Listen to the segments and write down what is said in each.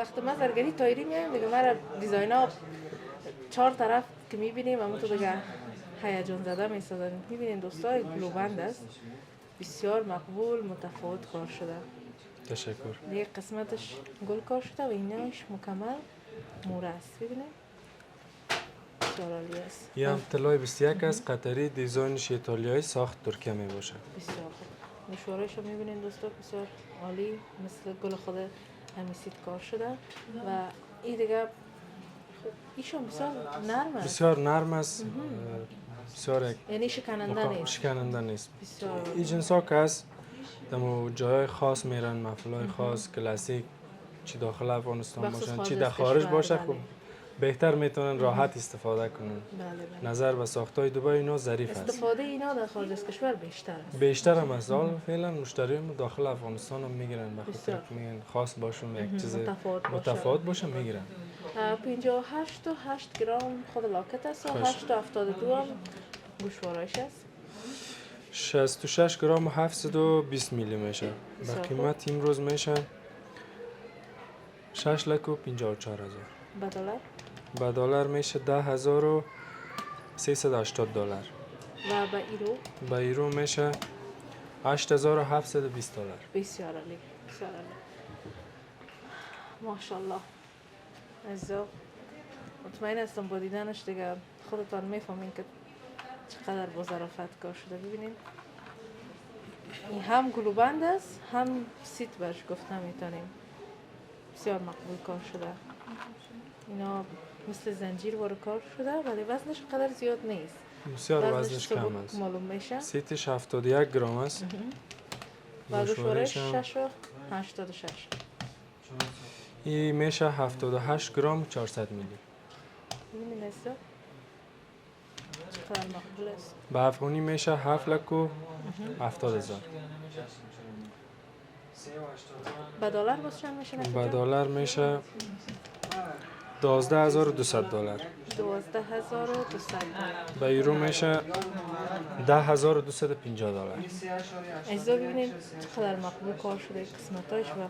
وقتی ما زرگری تایری میایم دیگه ما دیزاین ها 4 طرف که میبینیم اما تو دیگه هیجان زده میسازن. میبینین دوستای گلوبند است، بسیار مقبول، متفاوت کار شده. تشکر. یک قسمتش گل کار شده و ایناش مکمل موره است. ببینید بسیار عالی است. این هم طلای 21 است، قطری، دیزاینش ایتالیایی، ساخت ترکیه می باشه. بسیار خوب. مشوارش رو میبینین دوستا بسیار عالی، مثل گل خود همیسید کار شده و این دیگه ایشون بسیار نرم است. بسیار نرم است، بسیار یعنی شکننده نیست. شکننده نیست. بسیار این جنس ها که هست دمو جای خاص میرن، محفلای خاص کلاسیک، چی داخل افغانستان باشن چی در خارج باشه، خب بهتر میتونن راحت استفاده کنن. بله. نظر به ساختای دبی اینا ظریف است. استفاده اینا در خارج از کشور بیشتر است. بیشتر هم از حال فعلا مشتریان داخل افغانستان هم میگیرن، به خاطر که میگن خاص باشون یک چیز متفاوت باشه میگیرن. 58 و 8 گرم خود لاکت است و 8 و 72 هم گوشوارش است. 66 گرم و 720 میلی میشه. به قیمت امروز میشه 6 لک و 54 هزار. به دلار؟ به دلار میشه 10,380 دلار. و به ایرو؟ به ایرو میشه 8,720 دلار. بسیار عالی، بسیار عالی. ماشاءالله. عزیزا مطمئن هستم با دیدنش دیگه خودتان میفهمین که چقدر با ظرافت کار شده. ببینین این هم گلوبند است هم سیت برش گفته میتونیم. بسیار مقبول کار شده. اینا مثل زنجیر وارد کار شده ولی وزنش قدر زیاد نیست. بسیار وزنش کم است. معلوم میشه. سیتش 71 گرم است. و گوشوارش 6 و 86. این میشه 78 گرم 400 میلی. ببینید ایسا چقدر مقبول است. به افغانی میشه 7 لک و 70 هزار. به دلار باز چند میشه؟ به دلار میشه 12,200 دلار. 12,200 دلار. به یورو میشه 10,250 دلار. ایزا ببینید چقدر مقبول کار شده قسمتاش و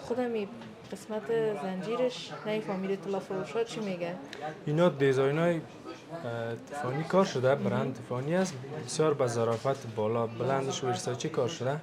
خودم این قسمت زنجیرش نمیفهمیده طلا فروش ها چی میگه. اینا دیزاین های تیفانی کار شده، برند تیفانی است، بسیار با ظرافت بالا بلندش ورساچی کار شده.